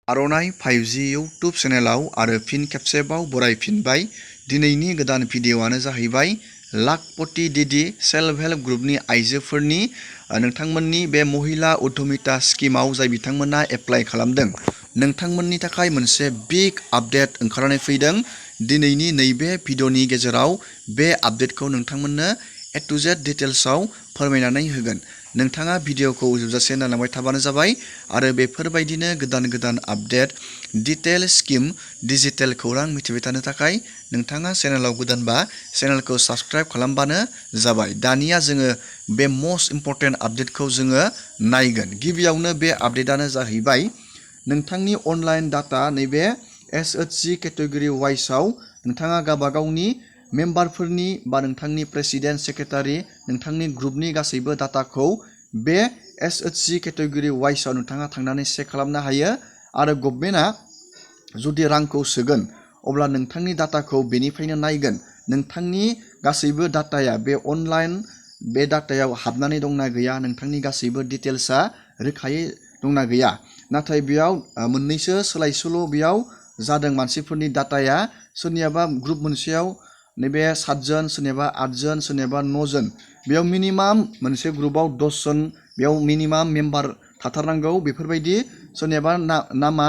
आर'नाइ 5G YouTube चेनेलाव आरो फिन खेबसेबाव बरायफिनबाय। दिनैनि गोदान भिडिअ'आनो जाहैबाय लाखपति दीदी सेल्फ हेल्प ग्रुपनि आइजोफोरनि नोंथांमोननि बे महिला उद्यमिता स्किमाव जाय बिथांमोना एप्लाइ खालामदों नोंथांमोननि थाखाय मोनसे बिग आपडेट ओंखारनानै फैदों। दिनैनि नैबे भिडिअ'नि गेजेराव बे आपडेटखौ नोंथांमोननो ए टु जेड डिटेल्सआव फोरमायनानै होगोन। नोंथाङा भिडिअ'खौ जोबजासे नायलांबाय थाबानो जाबाय आरो बेफोरबायदिनो गोदान गोदान आपडेट डिटेल स्किम डिजिटेल खौरां मिथिबाय थानो थाखाय नोंथाङा चेनेलाव गोदानबा चेनेलखौ साबस्क्राइब खालामबानो जाबाय। दानिया जोङो बे मस्ट इम्परटेन्ट आपडेटखौ जोङो नायगोन। गिबियावनो बे आपडेटआनो जाहैबाय नोंथांनि अनलाइन डाटा नैबे SHG केटेगरि वाइसआव नोंथाङा गावबागावनि मेम्बारफोरनि बा नोंथांनि प्रेसिडेन्ट सेक्रेटारि नोंथांनि ग्रुपनि गासैबो डाटाखौ बे SHG केटेगरि वाइसआव नोंथाङा थांनानै चेक खालामनो हायो आरो गभर्नमेन्टआ जुदि रांखौ सोगोन अब्ला नोंथांनि डाटाखौ बेनिफ्रायनो नायगोन नोंथांनि गासैबो डाटाया बे अनलाइन बे डाटायाव हाबनानै दंना गैया, नोंथांनि गासैबो डिटेल्सआ रोखायै दंना गैया। नाथाय बेयाव मोननैसो सोलाय सोल' बेयाव जादों। मानसिफोरनि डाटाया सोरनियाबा ग्रुप मोनसेयाव नैबे 7 जन, सोरनियाबा 8 जन, सोरनियाबा 9 जन, बेयाव मिनिमाम मोनसे ग्रुपआव 10 जन बेयाव मिनिमाम मेम्बार थाथारनांगौ। बेफोरबायदि सोरनियाबा नामा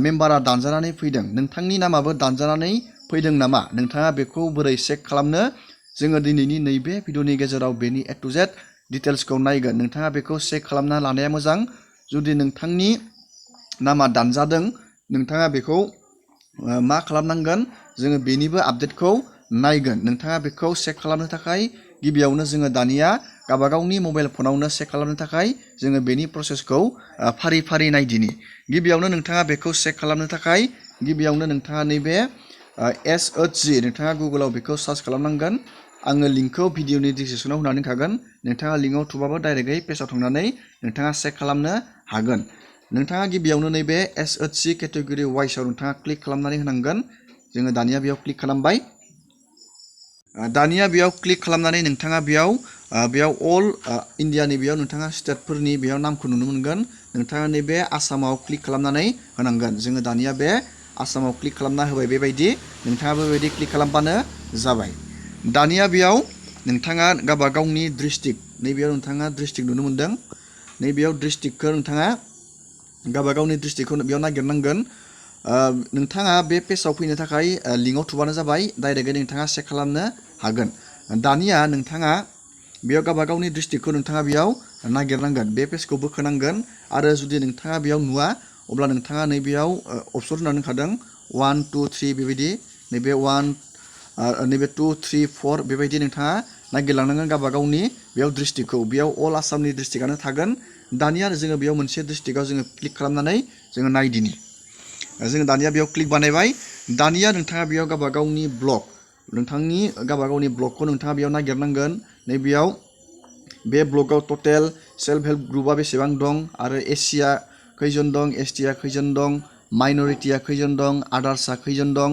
मेम्बारा दानजानानै फैदों। नोंथांनि नामाबो दानजानानै फैदों नामा? नोंथाङा बेखौ बोरै चेक खालामनो? जोङो दिनैनि नैबे भिडिअ'नि गेजेराव बेनि ए टु जेड डिटेल्सखौ नायगोन। नोंथाङा बेखौ चेक खालामना लानाया मोजां। जुदि नोंथांनि नामा दानजादों नोंथाङा बेखौ मा खालामनांगोन? जोङो बेनिबो आपडेटखौ नायगोन। नोंथाङा बेखौ चेक खालामनो थाखाय गिबियावनो जोङो दानिया गावबागावनि मबाइल फनावनो चेक खालामनो थाखाय जोङो बेनि प्रसेसखौ फारि फारि नायदिनि। गिबियावनो नोंथाङा बेखौ चेक खालामनो थाखाय गिबियावनो नोंथाङा नैबे SHG नोंथाङा गुगोलाव बेखौ सार्च खालामनांगोन। आङो लिंकखौ भिडिअनि डिसक्रिपसनाव होनानै थागोन। नोंथाङा लिंकआव थुबाबो डाइरेक्टयै पेजाव थांनानै नोंथाङा चेक खालामनो हागोन। नोंथाङा गिबियावनो नैबे SHG केटेगरि वाइसआव नोंथाङा क्लिक खालामनानै होनांगोन। जोङो दानिया बेयाव क्लिक खालामबाय। दानिया बेयाव क्लिक खालामनानै नोंथाङा बेयाव अल इन्डियानि बेयाव नोंथाङा स्टेटफोरनि बेयाव नामखौ नुनो मोनगोन। नोंथाङा नैबे आसामाव क्लिक खालामनानै होनांगोन। जोङो दानिया बे आसामाव क्लिक खालामना होबाय। बेबायदि नोंथाङाबो बेबायदि क्लिक खालामबानो जाबाय। दानिया बेयाव नोंथाङा गावबागावनि डिस्ट्रिक्ट नैबेयाव नोंथाङा डिस्ट्रिक्ट नुनो मोनदों। नैबेयाव डिस्ट्रिक्टखौ नोंथाङा गावबागावनि डिस्ट्रिक्टखौ बेयाव नागिरनांगोन। नोंथाङा बे पेजाव फैनो थाखाय लिंकआव थुबानो जाबाय। डाइरेक्टयै नोंथाङा चेक खालामनो हागोन। दानिया नोंथाङा बेयाव गावबागावनि डिस्ट्रिक्टखौ नोंथाङा बेयाव नागिरनांगोन। बे पेजखौ बोखोनांगोन आरो जुदि नोंथाङा बेयाव नुवा अब्ला नोंथाङा नैबेयाव अपसन होनानै दोनखादों 1 2 3 बेबायदि नैबे 1 नैबे 2 3 4 बेबायदि नोंथाङा नागिरलांनांगोन गावबागावनि बेयाव डिस्ट्रिक्टखौ। बेयाव अल आसामनि डिस्ट्रिक्टआनो थागोन। दानिया जोङो बेयाव मोनसे डिस्ट्रिक्टआव जोङो क्लिक खालामनानै जोङो नायदिनि। जोङो दानिया बेयाव क्लिक बानायबाय। दानिया नोंथाङा बेयाव गावबागावनि ब्लक नोंथांनि गावबागावनि ब्लकखौ नोंथाङा बेयाव नागिरनांगोन। नैबेयाव बे ब्लकआव टटेल सेल्फ हेल्प ग्रुपआ बेसेबां दं आरो एससिया खैजन दं, एसटिया खैजन दं, माइन'रिटिया खैजन दं, आदार्सआ खैजन दं,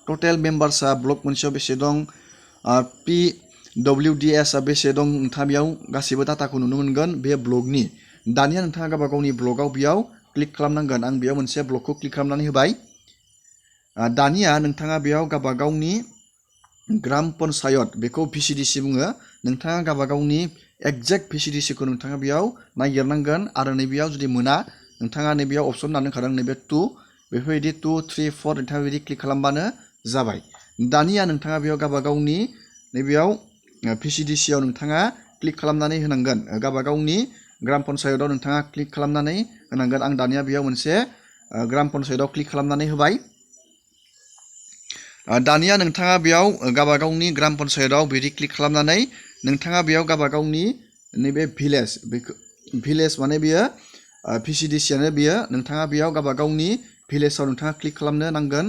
टटेल मेम्बार्सआ ब्लक मोनसेयाव बेसे दं, PWDSआ बेसे दं, नोंथाङा बेयाव गासैबो डाटाखौ नुनो मोनगोन बे ब्लकनि। दानिया नोंथाङा गावबागावनि ब्लकआव बेयाव क्लिक खालामनांगोन। आं बेयाव मोनसे ब्लकखौ क्लिक खालामनानै होबाय। दानिया नोंथाङा बेयाव गावबागावनि ग्राम पन्सायत बेखौ VCDC बुङो। नोंथाङा गावबागावनि एक्जेक्ट VCDCखौ नोंथाङा बेयाव नागिरनांगोन आरो नैबेयाव जुदि मोना नोंथाङा नैबेयाव अपसन होनानै दोनखादों नैबे 2 बेफोरबायदि 2 3 4 नोंथाङा बिदि क्लिक खालामबानो जाबाय। दानिया नोंथाङा बेयाव गावबागावनि नैबेयाव VCDCआव नोंथाङा क्लिक खालामनानै होनांगोन। गावबागावनि ग्राम पन्सायतआव नोंथाङा क्लिक खालामनानै होनांगोन। आं दानिया बेयाव मोनसे ग्राम पन्सायतआव क्लिक खालामनानै होबाय। दानिया नोंथाङा बेयाव गावबागावनि ग्राम पन्सायतआव बिदि क्लिक खालामनानै नोंथाङा बेयाव गावबागावनि नैबे भिलेज माने बियो VCDCआनो बियो। नोंथाङा बेयाव गावबागावनि भिलेजाव नोंथाङा क्लिक खालामनो नांगोन।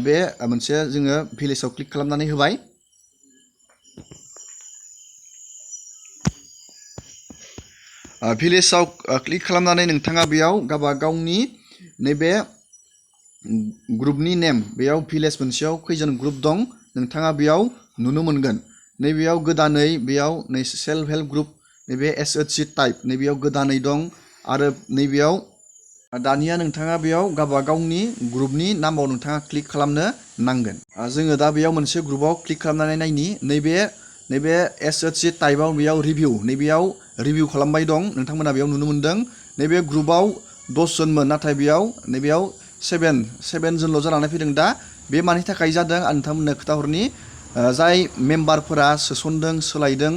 बे मोनसे जोङो भिलेजाव क्लिक खालामनानै होबाय। भिलेजाव क्लिक खालामनानै नोंथाङा बेयाव गावबागावनि नैबे ग्रुपनि नेम बेयाव भिलेज मोनसेयाव खैजन ग्रुप दं नोंथाङा बेयाव नुनो मोनगोन। नैबेयाव गोदानै बेयाव सेल्फ हेल्प ग्रुप नैबे SHG टाइप नैबेयाव गोदानै दं आरो नैबेयाव दानिया नोंथाङा बेयाव गावबा गावनि ग्रुपनि नामाव नोंथाङा क्लिक खालामनो नांगोन। जोङो दा बेयाव मोनसे ग्रुपाव क्लिक खालामनानै नायनि नैबे SHC टाइपआव बेयाव रिभिउ नैबेयाव रिभिउ खालामबाय दं नोंथांमोना बेयाव नुनो मोन्दों। नैबे ग्रुपाव 10 जनमोन नाथाय नैबेयाव 7 जनल' जानानै फैदों। दा बे मानि थाखाय जादों आं नोंथांमोननो खोथाहरनि। जाय मेम्बारफोरा सोसनदों सोलायदों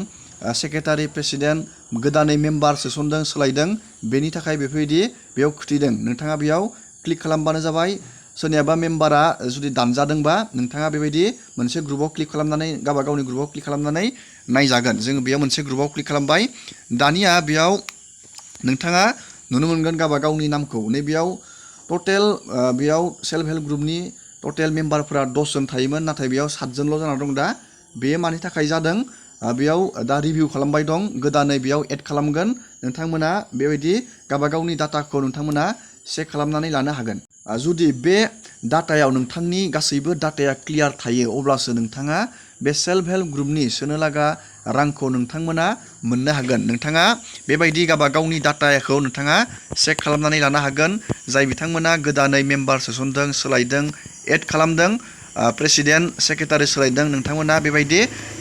सेक्रेटारि प्रेसिडेन्ट गोदानै मेम्बार सोसनदों सोलायदों बेनि थाखाय बेफोरबायदि बेयाव खोथैदों। नोंथाङा बेयाव क्लिक खालामबानो जाबाय। सोरनियाबा मेम्बारा जुदि दानजादोंबा नोंथाङा बेबायदि मोनसे ग्रुपाव क्लिक खालामनानै गावबा गावनि ग्रुपाव क्लिक खालामनानै नायजागोन। जोङो बेयाव मोनसे ग्रुपाव क्लिक खालामबाय। दानिया बेयाव नोंथाङा नुनो मोनगोन गावबा गावनि नामखौ। नैबेयाव टटेल बेयाव सेल्फ हेल्प ग्रुपनि टटेल मेम्बारफोरा 10 जन थायोमोन नाथाय बेयाव 7 जनल' जाना दं। दा बे मानि थाखाय जादों बेयाव दा रिभिउ खालामबाय दं गोदानै बेयाव एड खालामगोन। नोंथांमोना बेबायदि गावबा गावनि डाटाखौ नोंथांमोना चेक खालामनानै लानो हागोन। जुदि बे डाटायाव नोंथांनि गासैबो डाटाया क्लियार थायो अब्लासो नोंथाङा बे सेल्फ हेल्प ग्रुपनि सोनो लागा रांखौ नोंथांमोना मोननो हागोन। नोंथाङा बेबायदि गावबा गावनि डाटाखौ नोंथाङा चेक खालामनानै लानो हागोन। जाय बिथांमोना गोदानै मेम्बार सोसनदों सोलायदों एड खालामदों प्रेसिडेन्ट सेक्रेटारि सोलायदों नोंथांमोना बेबायदि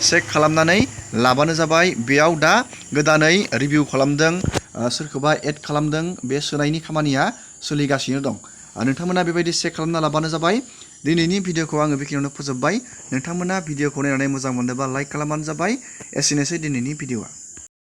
चेक खालामनानै लाबानो जाबाय। बेयाव दा गोदानै रिभिउ खालामदों सोरखौबा एड खालामदों बे सोनायनि खामानिया सोलिगासिनो दं। नोंथांमोना बेबायदि चेक खालामना लाबानो जाबाय। दिनैनि भिडिअखौ आङो बेखिनियावनो फोजोबबाय। नोंथांमोना भिडिअखौ नायनानै मोजां मोनोबा लाइक खालामबानो जाबाय। एसेनोसै दिनैनि भिडिअआ।